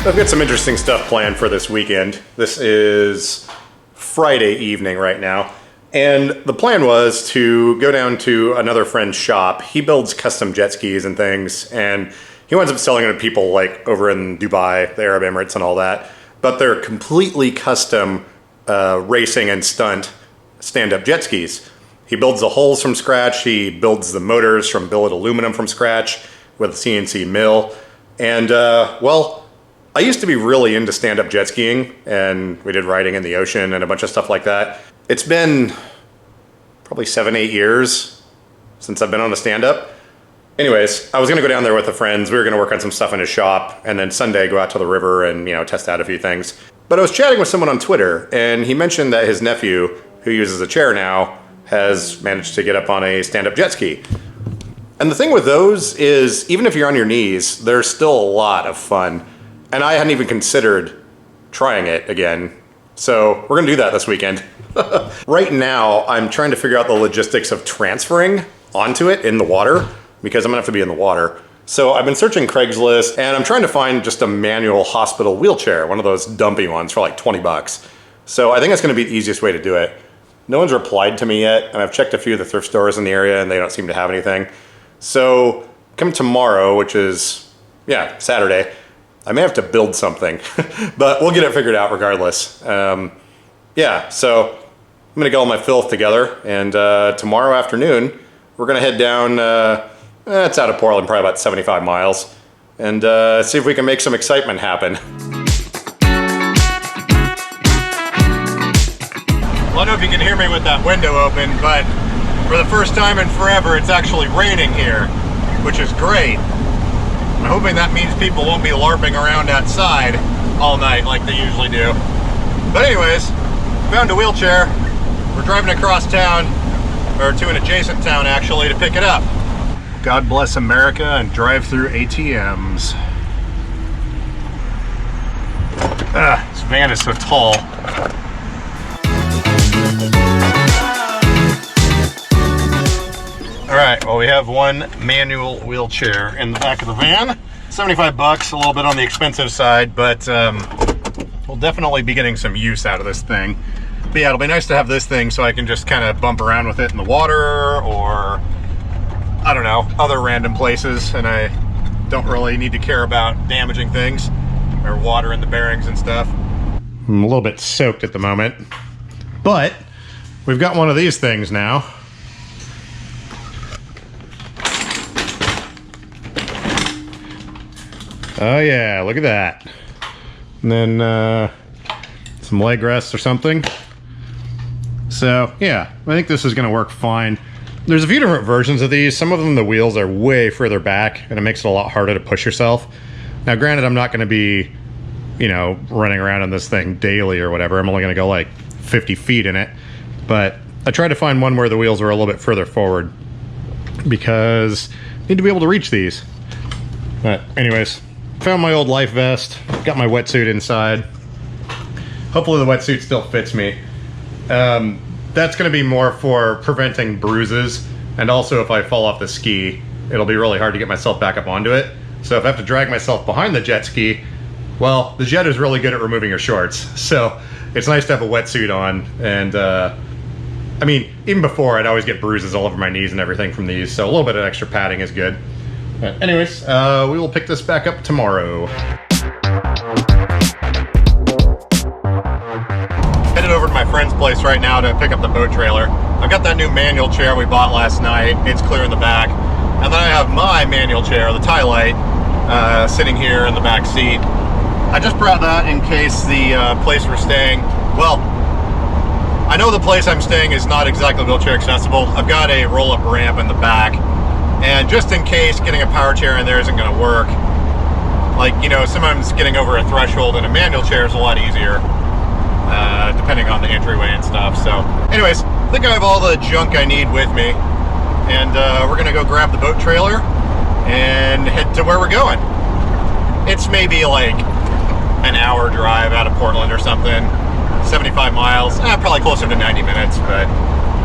I've got some interesting stuff planned for this weekend. This is Friday evening right now. And the plan was to go down to another friend's shop. He builds custom jet skis and things, and he winds up selling them to people like over in Dubai, the Arab Emirates and all that. But they're completely custom racing and stunt stand-up jet skis. He builds the hulls from scratch. He builds the motors from billet aluminum from scratch with a CNC mill. And well, I used to be really into stand-up jet skiing, and we did riding in the ocean and a bunch of stuff like that. It's been probably 7-8 years since I've been on a stand-up. Anyways, I was gonna go down there with the friends. We were gonna work on some stuff in his shop, and then Sunday go out to the river and, you know, test out a few things. But I was chatting with someone on Twitter, and he mentioned that his nephew, who uses a chair now, has managed to get up on a stand-up jet ski. And the thing with those is, even if you're on your knees, they're still a lot of fun. And I hadn't even considered trying it again. So we're gonna do that this weekend. Right now, I'm trying to figure out the logistics of transferring onto it in the water, because I'm gonna have to be in the water. So I've been searching Craigslist, and I'm trying to find just a manual hospital wheelchair, one of those dumpy ones for like 20 bucks. So I think that's gonna be the easiest way to do it. No one's replied to me yet, and I've checked a few of the thrift stores in the area, and they don't seem to have anything. So come tomorrow, which is, yeah, Saturday, I may have to build something, but we'll get it figured out regardless. Yeah, so I'm gonna get all my filth together, and tomorrow afternoon, we're gonna head down, it's out of Portland, probably about 75 miles, and see if we can make some excitement happen. Well, I don't know if you can hear me with that window open, but for the first time in forever, it's actually raining here, which is great. I'm hoping that means people won't be LARPing around outside all night like they usually do. But anyways, found a wheelchair. We're driving across town, or to an adjacent town actually, to pick it up. God bless America and drive-through ATMs. This van is so tall. All right, well, we have one manual wheelchair in the back of the van. 75 bucks, a little bit on the expensive side, but we'll definitely be getting some use out of this thing. But yeah, it'll be nice to have this thing so I can just kind of bump around with it in the water, or I don't know, other random places, and I don't really need to care about damaging things or water in the bearings and stuff. I'm a little bit soaked at the moment, but we've got one of these things now. Oh yeah, look at that. And then some leg rests or something. So yeah, I think this is gonna work fine. There's a few different versions of these. Some of them, the wheels are way further back, and it makes it a lot harder to push yourself. Now granted, I'm not gonna be, you know, running around on this thing daily or whatever. I'm only gonna go like 50 feet in it. But I tried to find one where the wheels are a little bit further forward, because I need to be able to reach these. But anyways, found my old life vest, got my wetsuit inside. Hopefully the wetsuit still fits me. That's gonna be more for preventing bruises, and also if I fall off the ski, it'll be really hard to get myself back up onto it. So if I have to drag myself behind the jet ski, well, the jet is really good at removing your shorts. So it's nice to have a wetsuit on, and I mean, even before, I'd always get bruises all over my knees and everything from these, so a little bit of extra padding is good. But anyways, we will pick this back up tomorrow. Headed over to my friend's place right now to pick up the boat trailer. I've got that new manual chair we bought last night. It's clear in the back. And then I have my manual chair, the Tie Light, sitting here in the back seat. I just brought that in case the place we're staying, well, I know the place I'm staying is not exactly wheelchair accessible. I've got a roll-up ramp in the back. And just in case getting a power chair in there isn't going to work, like, you know, sometimes getting over a threshold in a manual chair is a lot easier, depending on the entryway and stuff. So anyways, I think I have all the junk I need with me, and we're going to go grab the boat trailer and head to where we're going. It's maybe like an hour drive out of Portland or something, 75 miles, probably closer to 90 minutes, but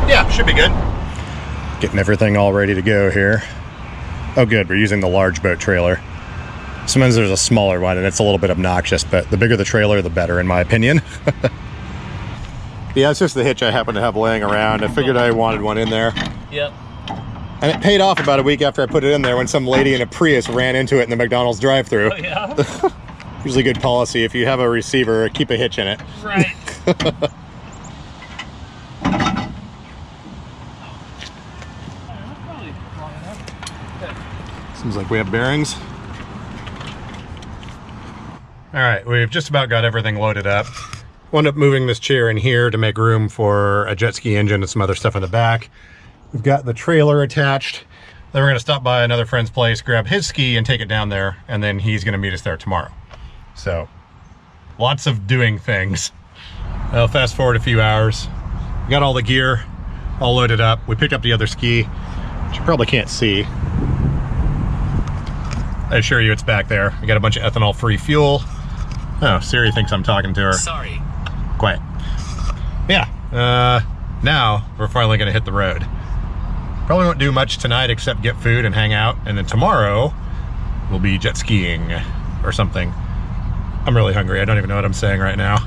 yeah, should be good. Getting everything all ready to go here. Oh good, we're using the large boat trailer. Sometimes there's a smaller one and it's a little bit obnoxious, but the bigger the trailer, the better, in my opinion. Yeah, it's just the hitch I happen to have laying around. I figured I wanted one in there. Yep. And it paid off about a week after I put it in there when some lady in a Prius ran into it in the McDonald's drive-thru. Oh, yeah? Usually good policy. If you have a receiver, keep a hitch in it. Right. Seems like we have bearings. All right, we've just about got everything loaded up. Wound up moving this chair in here to make room for a jet ski engine and some other stuff in the back. We've got the trailer attached. Then we're gonna stop by another friend's place, grab his ski and take it down there, and then he's gonna meet us there tomorrow. So, lots of doing things. I'll fast forward a few hours. We got all the gear all loaded up. We picked up the other ski, which you probably can't see. I assure you it's back there. We got a bunch of ethanol-free fuel. Oh, Siri thinks I'm talking to her. Sorry. Quiet. Yeah, now we're finally gonna hit the road. Probably won't do much tonight except get food and hang out, and then tomorrow we'll be jet skiing or something. I'm really hungry. I don't even know what I'm saying right now.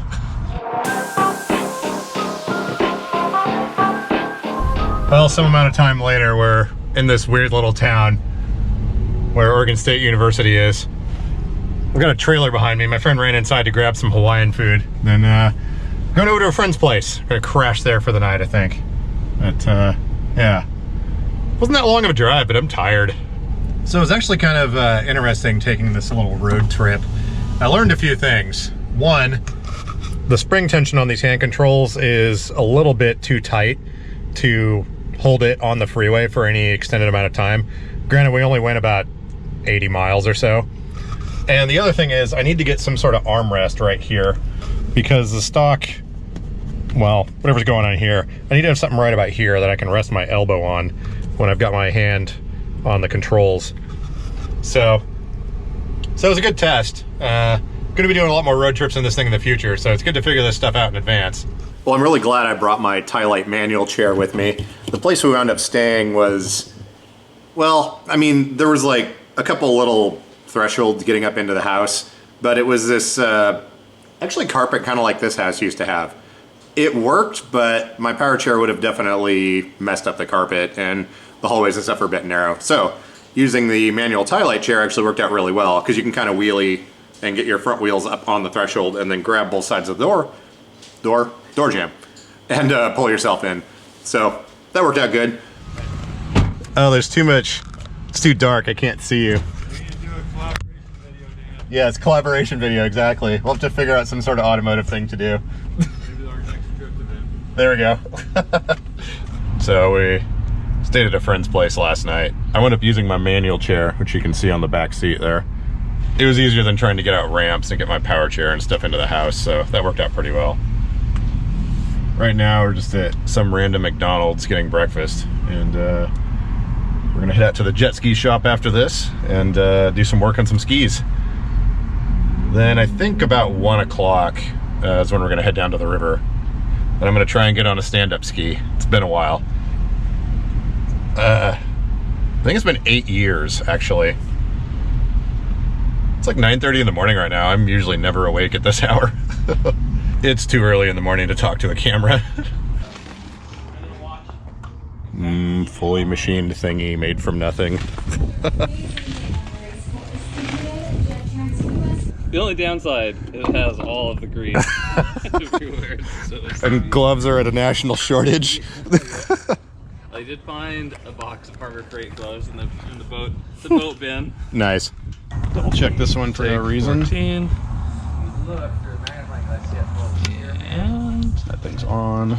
Well, some amount of time later, we're in this weird little town where Oregon State University is. We've got a trailer behind me. My friend ran inside to grab some Hawaiian food. Then going over to a friend's place. We're gonna crash there for the night, I think. But yeah, wasn't that long of a drive, but I'm tired. So it was actually kind of interesting taking this little road trip. I learned a few things. One, the spring tension on these hand controls is a little bit too tight to hold it on the freeway for any extended amount of time. Granted, we only went about 80 miles or so. And the other thing is I need to get some sort of armrest right here because the stock, well, whatever's going on here, I need to have something right about here that I can rest my elbow on when I've got my hand on the controls. So it was a good test. Gonna be doing a lot more road trips in this thing in the future, so it's good to figure this stuff out in advance. Well, I'm really glad I brought my Tylite manual chair with me. The place we wound up staying was, well, I mean, there was like a couple little thresholds getting up into the house, but it was this actually carpet kind of like this house used to have. It worked, but my power chair would have definitely messed up the carpet, and the hallways and stuff are a bit narrow. So using the manual Tylite chair actually worked out really well because you can kind of wheelie and get your front wheels up on the threshold and then grab both sides of the door jamb and pull yourself in. So that worked out good. Oh, there's too much. It's too dark. I can't see you. We need to do a collaboration video, Dan. Yeah, it's a collaboration video, exactly. We'll have to figure out some sort of automotive thing to do. Maybe our next trip event. There we go. So we stayed at a friend's place last night. I wound up using my manual chair, which you can see on the back seat there. It was easier than trying to get out ramps and get my power chair and stuff into the house, so that worked out pretty well. Right now we're just at some random McDonald's getting breakfast, and we're gonna head out to the jet ski shop after this and do some work on some skis. Then I think about 1 o'clock is when we're gonna head down to the river. And I'm gonna try and get on a stand-up ski. It's been a while. I think it's been 8 years, actually. It's like 9:30 in the morning right now. I'm usually never awake at this hour. It's too early in the morning to talk to a camera. Fully machined thingy made from nothing. The only downside, it has all of the grease everywhere. So And gloves are at a national shortage. I did find a box of Harbor Freight gloves in the boat bin. Nice. Double check this one for no reason. 14. And That thing's on.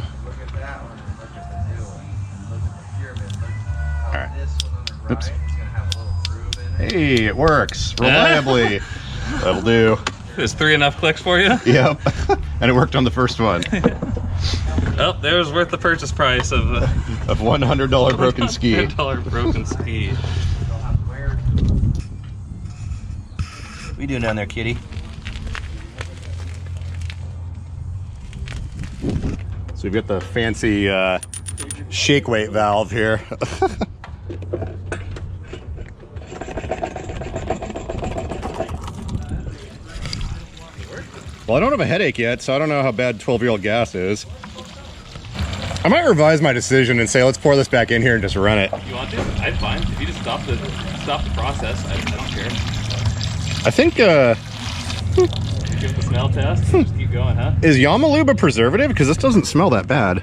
Alright. Oops. Hey, it works reliably. That'll do. is 3 enough clicks for you? Yep. And it worked on the first one. Oh, there's worth the purchase price of $100 broken ski. $100 broken ski. What are you doing down there, kitty? So we've got the fancy shake weight valve here. Well, I don't have a headache yet, so I don't know how bad 12-year-old gas is. I might revise my decision and say, let's pour this back in here and just run it. You want to? I'm fine. If you just stop the process, I don't care. I think, Give it the smell test. Just keep going, huh? is Yamalube a preservative? Because this doesn't smell that bad.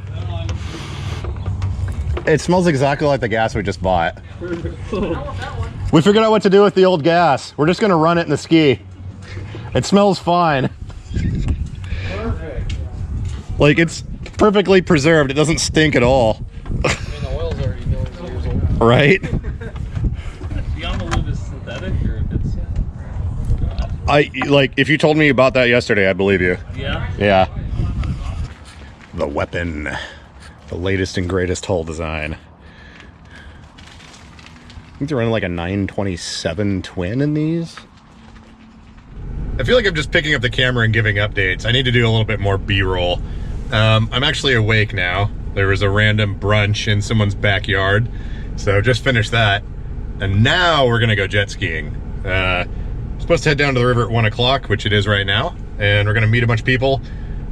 It smells exactly like the gas we just bought. We figured out what to do with the old gas. We're just gonna run it in the ski. It smells fine. Perfect. Like, it's perfectly preserved. It doesn't stink at all. I mean, the oil's already millions of years old. Right? Yamalube is synthetic, or if it's... If you told me about that yesterday, I believe you. Yeah? Yeah. The weapon. The latest and greatest hull design. I think they're running like a 927 twin in these. I feel like I'm just picking up the camera and giving updates. I need to do a little bit more B-roll. I'm actually awake now. There was a random brunch in someone's backyard, so just finished that. And now we're gonna go jet skiing. Supposed to head down to the river at 1 o'clock, which it is right now, and we're gonna meet a bunch of people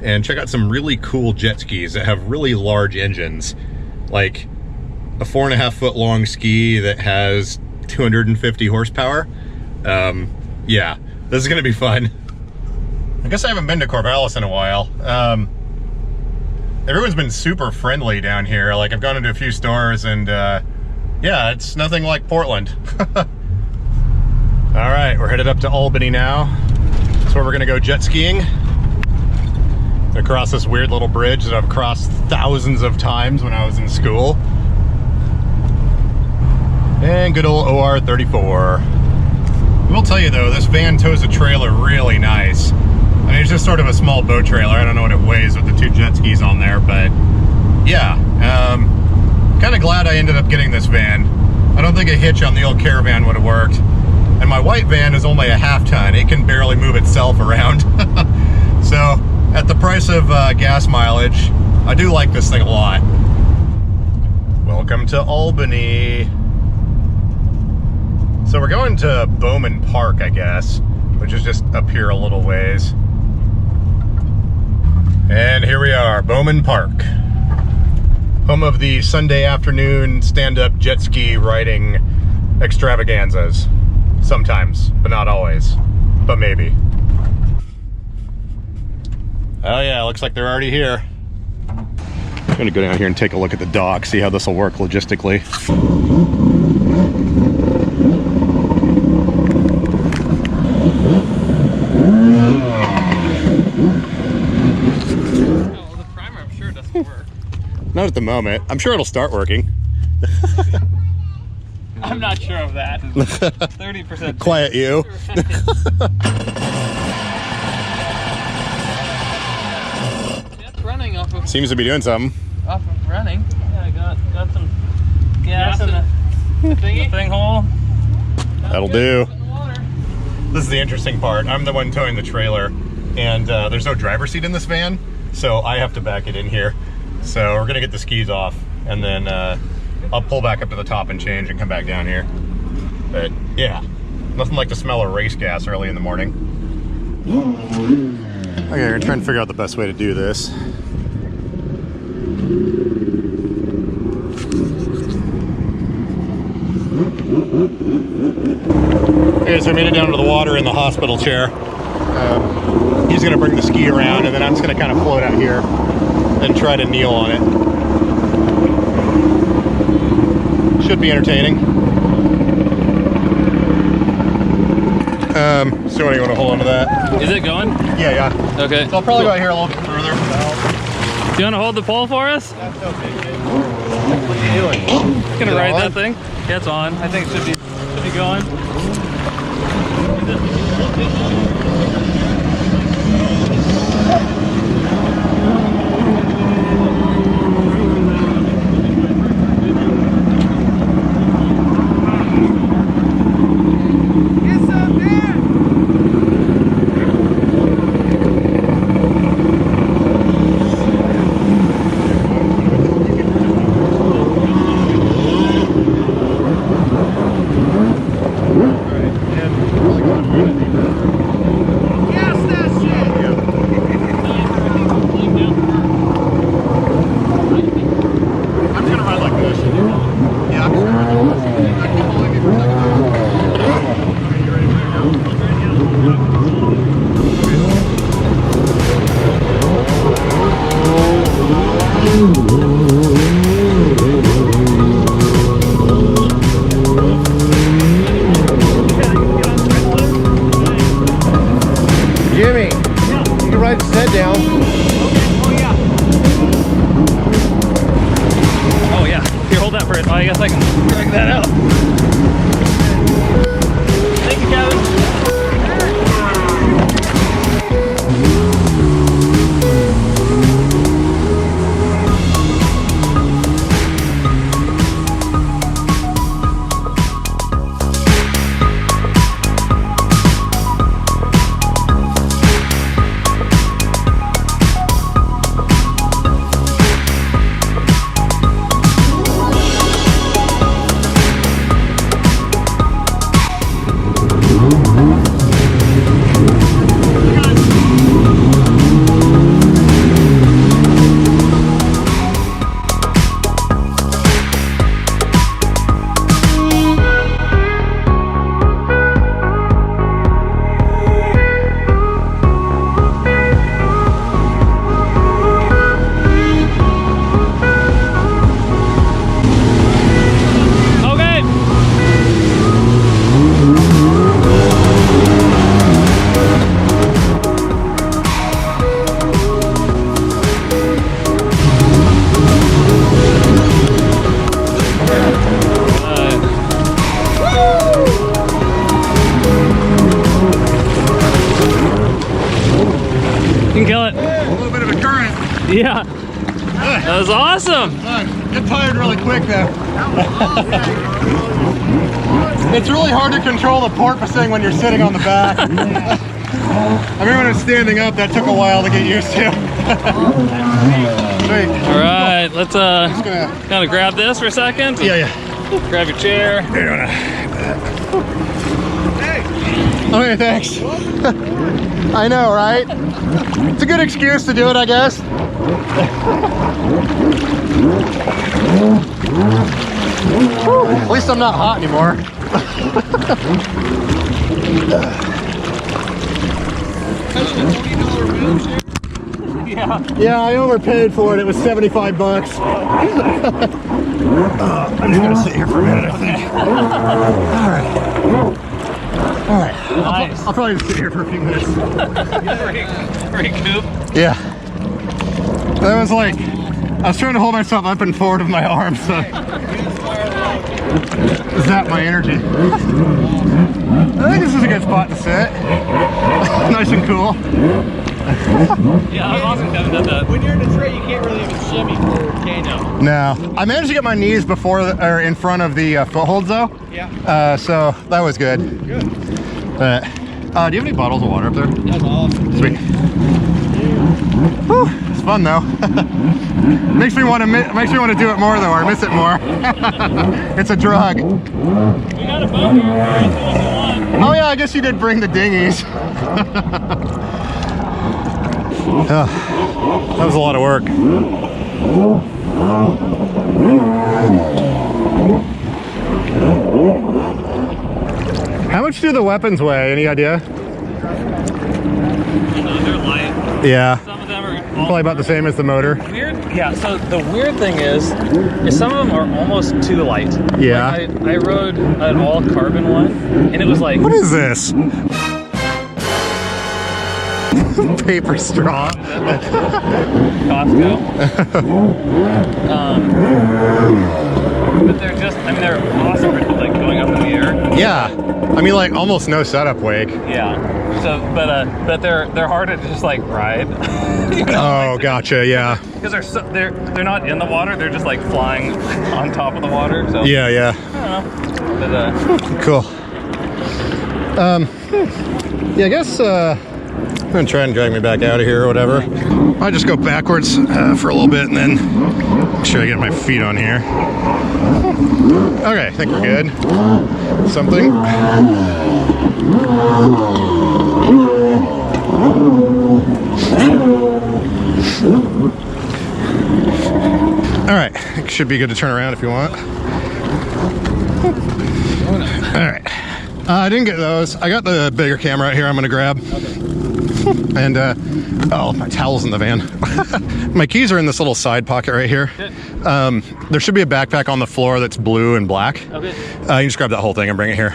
and check out some really cool jet skis that have really large engines. Like a 4.5 foot long ski that has 250 horsepower. Yeah, this is gonna be fun. I guess I haven't been to Corvallis in a while. Everyone's been super friendly down here. Like, I've gone into a few stores and yeah, it's nothing like Portland. All right, we're headed up to Albany now. That's where we're gonna go jet skiing. Across this weird little bridge that I've crossed thousands of times when I was in school. And good old OR 34. I will tell you though, this van tows a trailer really nice. I mean, it's just sort of a small boat trailer. I don't know what it weighs with the 2 jet skis on there, but yeah. Kind of glad I ended up getting this van. I don't think a hitch on the old Caravan would have worked. And my white van is only a 1/2 ton. It can barely move itself around. So, at the price of gas mileage, I do like this thing a lot. Welcome to Albany. So we're going to Bowman Park, I guess, which is just up here a little ways. And here we are, Bowman Park. Home of the Sunday afternoon stand-up jet ski riding extravaganzas. Sometimes, but not always. But maybe. Oh yeah, looks like they're already here. I'm gonna go down here and take a look at the dock, see how this will work logistically. Oh, the primer, I'm sure, doesn't work. Not at the moment. I'm sure it'll start working. I'm not sure of that. 30%. Quiet you. It's running off of... Seems to be doing something. Off of running. Yeah, I got some gas in the thingy. The thing hole. That'll do. This is the interesting part. I'm the one towing the trailer, and there's no driver's seat in this van, so I have to back it in here. So we're gonna get the skis off, and then I'll pull back up to the top and change and come back down here. But yeah, nothing like the smell of race gas early in the morning. Okay, we're gonna try and figure out the best way to do this. Okay, so I made it down to the water in the hospital chair. He's gonna bring the ski around, and then I'm just gonna kind of float out here and try to kneel on it. Should be entertaining. So what, do you want to hold on to that? Is it going? Yeah. Okay. So I'll probably go out here a little bit further. Do you want to hold the pole for us? That's okay, kid. What are you doing? Gonna Is it ride on? that thing? Yeah, it's on. I think it should be going. right, head down. Oh yeah. Here, hold that for it. I guess I can drag that out. Thank you, Kevin. You can kill it. A little bit of a current. Yeah. That was awesome. Get tired really quick though. It's really hard to control the porpoising when you're sitting on the back. I mean, when I was standing up, that took a while to get used to. Sweet. All right, let's kind of grab this for a second. Yeah. Grab your chair. Okay, thanks. I know, right? It's a good excuse to do it, I guess. At least I'm not hot anymore. Yeah, I overpaid for it. It was 75 bucks. I'm just gonna sit here for a minute, I think. All right. Nice. I'll probably just sit here for a few minutes. Recoup. Yeah. That was like, I was trying to hold myself up and forward with my arms, so zap my energy. I think this is a good spot to sit. Nice and cool. Yeah, that was awesome, Kevin did that. When you're in Detroit, you can't really even shimmy forward, can you? No, I managed to get my knees before or in front of the footholds though. Yeah. So that was good. Good. Do you have any bottles of water up there? That's awesome. Sweet. Whew, it's fun though. makes me want to do it more though, or miss it more. It's a drug. We got a boat here. Oh yeah, I guess you did bring the dinghies. That was a lot of work. How much do the weapons weigh? Any idea? They're light. Yeah, Some of them are probably about the same as the motor. weird. Yeah, so the weird thing is some of them are almost too light. Yeah. Like I rode an all carbon one, and it was like, What is this? Paper straw. Costco. But they're just, I mean, they're awesome for like going up in the air. Yeah, I mean like almost no setup wake. Yeah. So, but they're hard to just like ride. You know, Oh, like, gotcha. Yeah. because they're not in the water. They're just like flying on top of the water. So Yeah. I don't know. But Cool. Yeah, I guess I'm gonna try and drag me back out of here or whatever. I'll just go backwards for a little bit and then make sure I get my feet on here. Okay, I think we're good. Something. All right, it should be good to turn around if you want. All right. I didn't get those. I got the bigger camera right here I'm gonna grab. And oh, my towel's in the van. My keys are in this little side pocket right here. There should be a backpack on the floor that's blue and black. Okay. You can just grab that whole thing and bring it here.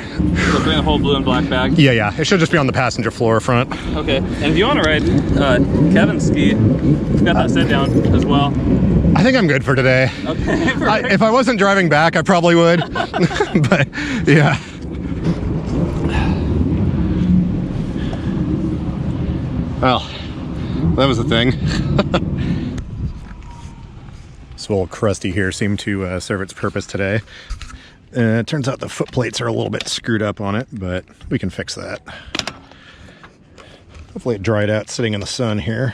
So bring a whole blue and black bag? Yeah. It should just be on the passenger floor front. Okay. And if you want to ride Kevin's ski, we've got that sit down as well. I think I'm good for today. Okay. If I wasn't driving back, I probably would. But yeah. Well, that was the thing. This little crusty here seemed to serve its purpose today. It turns out the foot plates are a little bit screwed up on it, but we can fix that. Hopefully it dried out sitting in the sun here.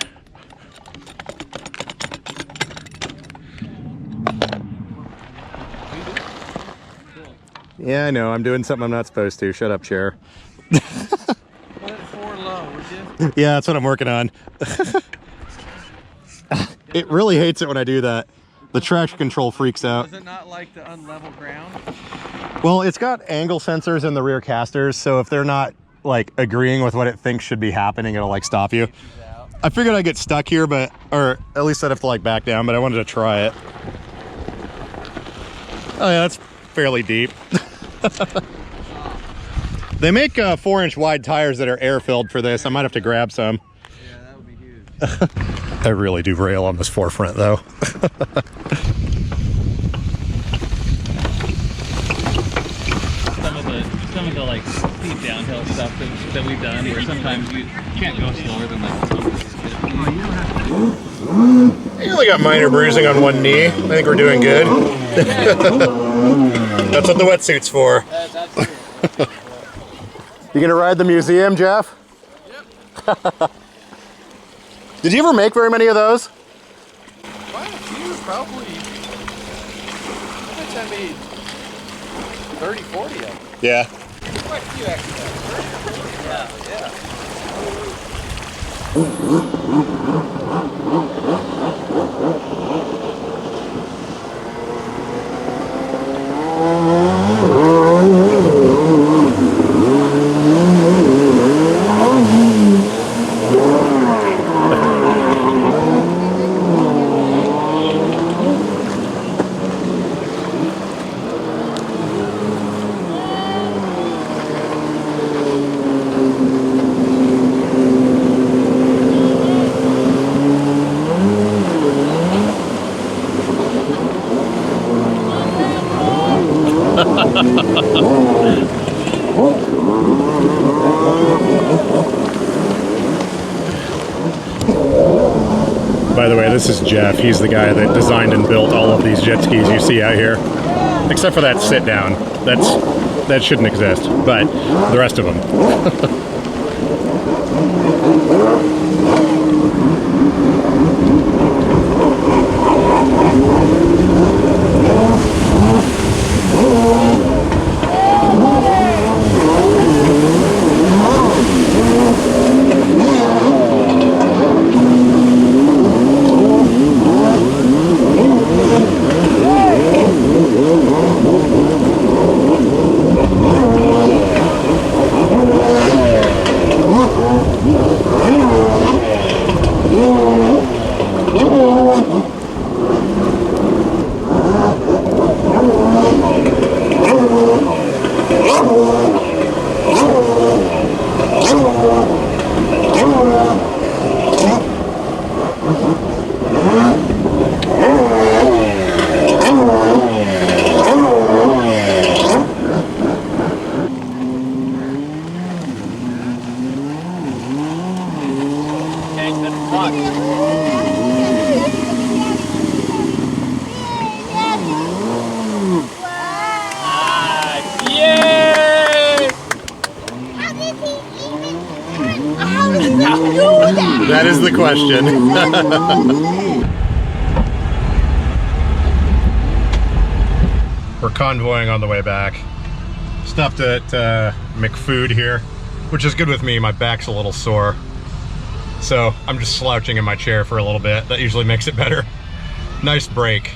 Yeah, I know. I'm doing something I'm not supposed to. Shut up, chair. Yeah, that's what I'm working on. It really hates it when I do that. The traction control freaks out. Does it not like the unlevel ground? Well, it's got angle sensors in the rear casters, so if they're not like agreeing with what it thinks should be happening, it'll like stop you. I figured I'd get stuck here, or at least I'd have to like back down, but I wanted to try it. Oh yeah, that's fairly deep. They make 4-inch wide tires that are air-filled for this. I might have to grab some. Yeah, that would be huge. I really do rail on this forefront, though. Some of the like steep downhill stuff that we've done, where sometimes you can't go slower than like. I only got minor bruising on one knee. I think we're doing good. That's what the wetsuit's for. You gonna ride the museum, Jeff? Yep. Did you ever make very many of those? Quite a few, probably. I bet I made 30, 40 of them. Yeah. Quite a few, actually. Yeah. By the way, this is Jeff. He's the guy that designed and built all of these jet skis you see out here. Except for that sit down. That shouldn't exist, but the rest of them. That is the question. We're convoying on the way back. Stopped at McFood here, which is good with me. My back's a little sore. So I'm just slouching in my chair for a little bit. That usually makes it better. Nice break.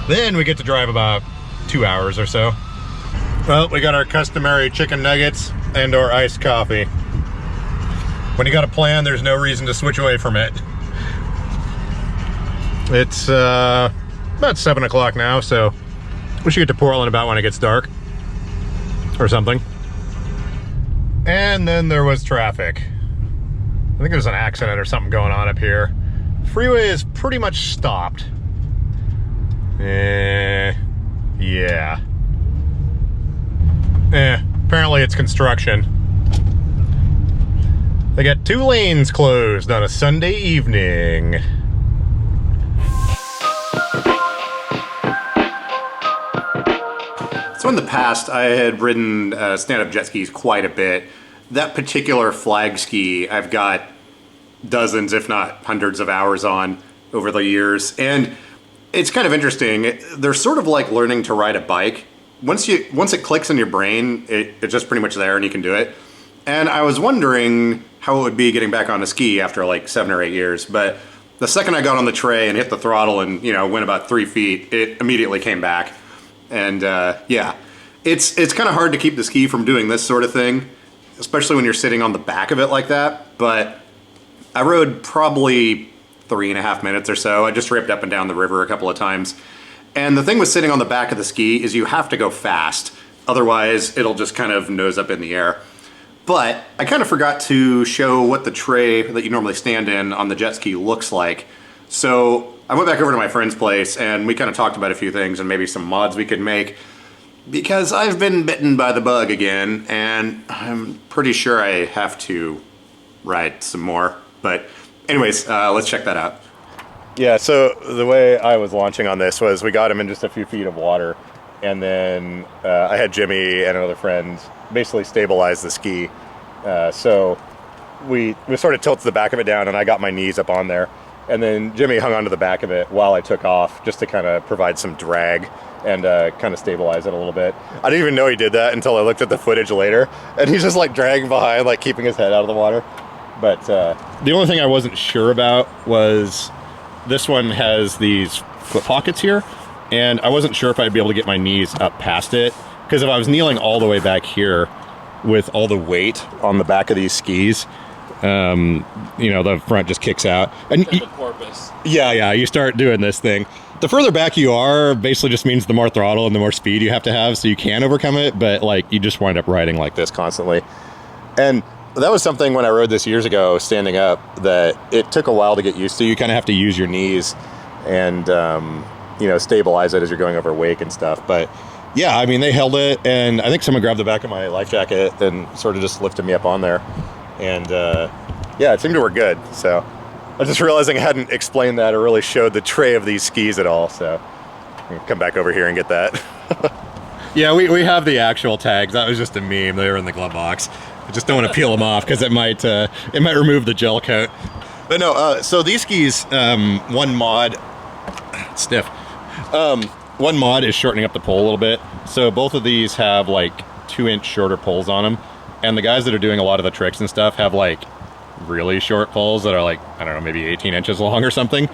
Then we get to drive about 2 hours or so. Well, we got our customary chicken nuggets and our iced coffee. When you got a plan, there's no reason to switch away from it. It's about 7 o'clock now, so we should get to Portland about when it gets dark or something. And then there was traffic. I think there's an accident or something going on up here. Freeway is pretty much stopped. Yeah. Apparently it's construction. They got 2 lanes closed on a Sunday evening. So in the past, I had ridden stand-up jet skis quite a bit. That particular flag ski, I've got dozens, if not hundreds of hours on over the years. And it's kind of interesting. They're sort of like learning to ride a bike. Once it clicks in your brain, it's just pretty much there and you can do it. And I was wondering how it would be getting back on a ski after like 7 or 8 years. But the second I got on the tray and hit the throttle and, went about 3 feet, it immediately came back. And yeah, it's kind of hard to keep the ski from doing this sort of thing, especially when you're sitting on the back of it like that. But I rode probably 3.5 minutes or so. I just ripped up and down the river a couple of times. And the thing with sitting on the back of the ski is you have to go fast. Otherwise, it'll just kind of nose up in the air. But I kind of forgot to show what the tray that you normally stand in on the jet ski looks like. So I went back over to my friend's place and we kind of talked about a few things and maybe some mods we could make. Because I've been bitten by the bug again, and I'm pretty sure I have to ride some more. But anyways, let's check that out. Yeah, so the way I was launching on this was we got him in just a few feet of water, and then I had Jimmy and another friend basically stabilize the ski. So we sort of tilted the back of it down, and I got my knees up on there. And then Jimmy hung onto the back of it while I took off, just to kind of provide some drag and kind of stabilize it a little bit. I didn't even know he did that until I looked at the footage later, and he's just like dragging behind, like keeping his head out of the water. But the only thing I wasn't sure about was this one has these foot pockets here, and I wasn't sure if I'd be able to get my knees up past it, because if I was kneeling all the way back here with all the weight on the back of these skis, the front just kicks out. And the porpoise. Yeah, you start doing this thing. The further back you are basically just means the more throttle and the more speed you have to have, so you can overcome it, but like you just wind up riding like this constantly. And that was something when I rode this years ago, standing up, that it took a while to get used to. You kind of have to use your knees and, stabilize it as you're going over wake and stuff. But yeah, I mean, they held it, and I think someone grabbed the back of my life jacket and sort of just lifted me up on there. And yeah, it seemed to work good. So I was just realizing I hadn't explained that or really showed the tray of these skis at all. So I'll come back over here and get that. Yeah, we have the actual tags. That was just a meme. They were in the glove box. I just don't want to peel them off because it might remove the gel coat. But no, so these skis, one mod is shortening up the pole a little bit. So both of these have like 2-inch shorter poles on them. And the guys that are doing a lot of the tricks and stuff have like really short poles that are like, I don't know, maybe 18 inches long or something.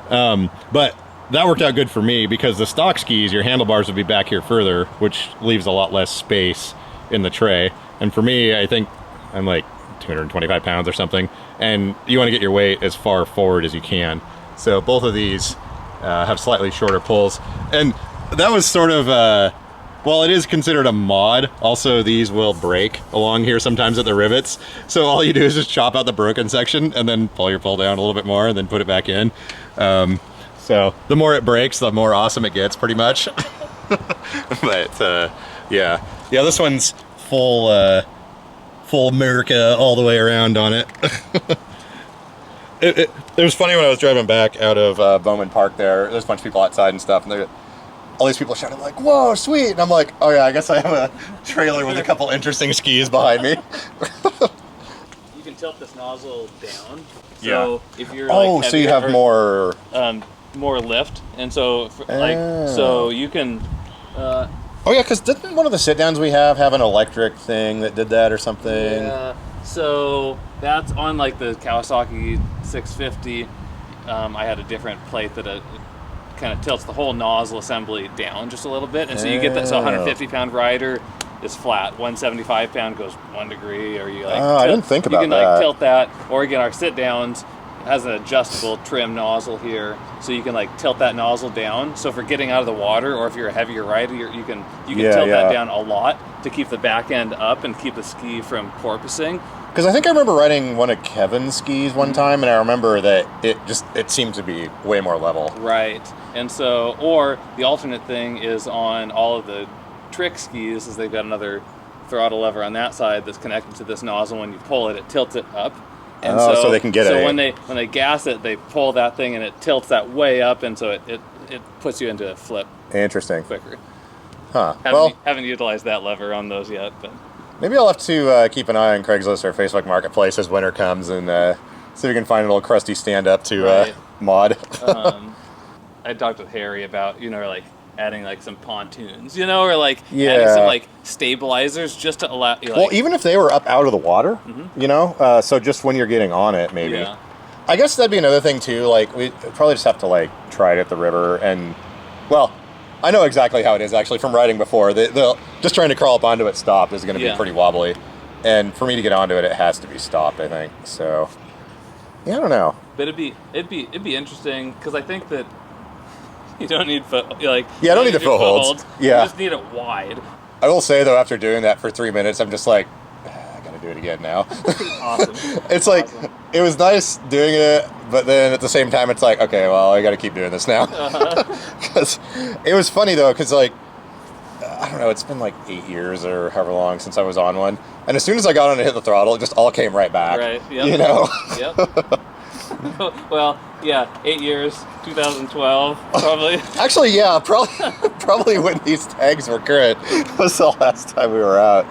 But that worked out good for me because the stock skis, your handlebars would be back here further, which leaves a lot less space in the tray. And for me, I think I'm like 225 pounds or something. And you want to get your weight as far forward as you can. So both of these have slightly shorter poles. And that was sort of, while it is considered a mod, also these will break along here sometimes at the rivets. So all you do is just chop out the broken section and then pull your pole down a little bit more and then put it back in. So the more it breaks, the more awesome it gets, pretty much. But yeah, this one's full America all the way around on it. It was funny when I was driving back out of Bowman Park there. There's a bunch of people outside and stuff, and all these people shouting like, "Whoa, sweet!" And I'm like, "Oh yeah, I guess I have a trailer with a couple interesting skis behind me." You can tilt this nozzle down. So Yeah. if you're so you have more lift, and so so you can. Oh yeah, because didn't one of the sit downs we have an electric thing that did that or something? Yeah. So that's on like the Kawasaki 650. I had a different plate that kind of tilts the whole nozzle assembly down just a little bit, and so you get that. So 150-pound rider is flat. 175 pound goes 1 degree, or you like. Oh, I didn't think about You can that. like tilt that, or again, our sit downs has an adjustable trim nozzle here, so you can like tilt that nozzle down. So for getting out of the water, or if you're a heavier rider, you can tilt that down a lot to keep the back end up and keep the ski from porpoising. Because I think I remember riding one of Kevin's skis one time, and I remember that it seemed to be way more level. Right. And so, or the alternate thing is on all of the trick skis, is they've got another throttle lever on that side that's connected to this nozzle. When you pull it, it tilts it up. And so they can get it. So when they gas it, they pull that thing and it tilts that way up, and so it puts you into a flip Interesting. quicker. Huh. Haven't utilized that lever on those yet, but Maybe I'll have to keep an eye on Craigslist or Facebook Marketplace as winter comes and see if we can find a little crusty stand-up to mod. I talked with Harry about, like adding like some pontoons, or like adding some like stabilizers just to allow you. Well, even if they were up out of the water, so just when you're getting on it, maybe. Yeah. I guess that'd be another thing too. Like we probably just have to like try it at the river, and well, I know exactly how it is actually from riding before. They'll just trying to crawl up onto it stopped is going to be pretty wobbly, and for me to get onto it, it has to be stopped. I think so. Yeah, I don't know. But it'd be interesting because I think that you don't need I don't need the footholds. Yeah, you just need it wide. I will say though, after doing that for 3 minutes, I'm just like, I gotta do it again now. Awesome. It's like it was nice doing it, but then at the same time, it's like, okay, well, I gotta keep doing this now. Because it was funny though, because like I don't know, it's been like 8 years or however long since I was on one, and as soon as I got on and hit the throttle, it just all came right back. Right. Yep. Yep. Well, yeah, 8 years, 2012, probably. Actually, yeah, probably when these tags were current was the last time we were out.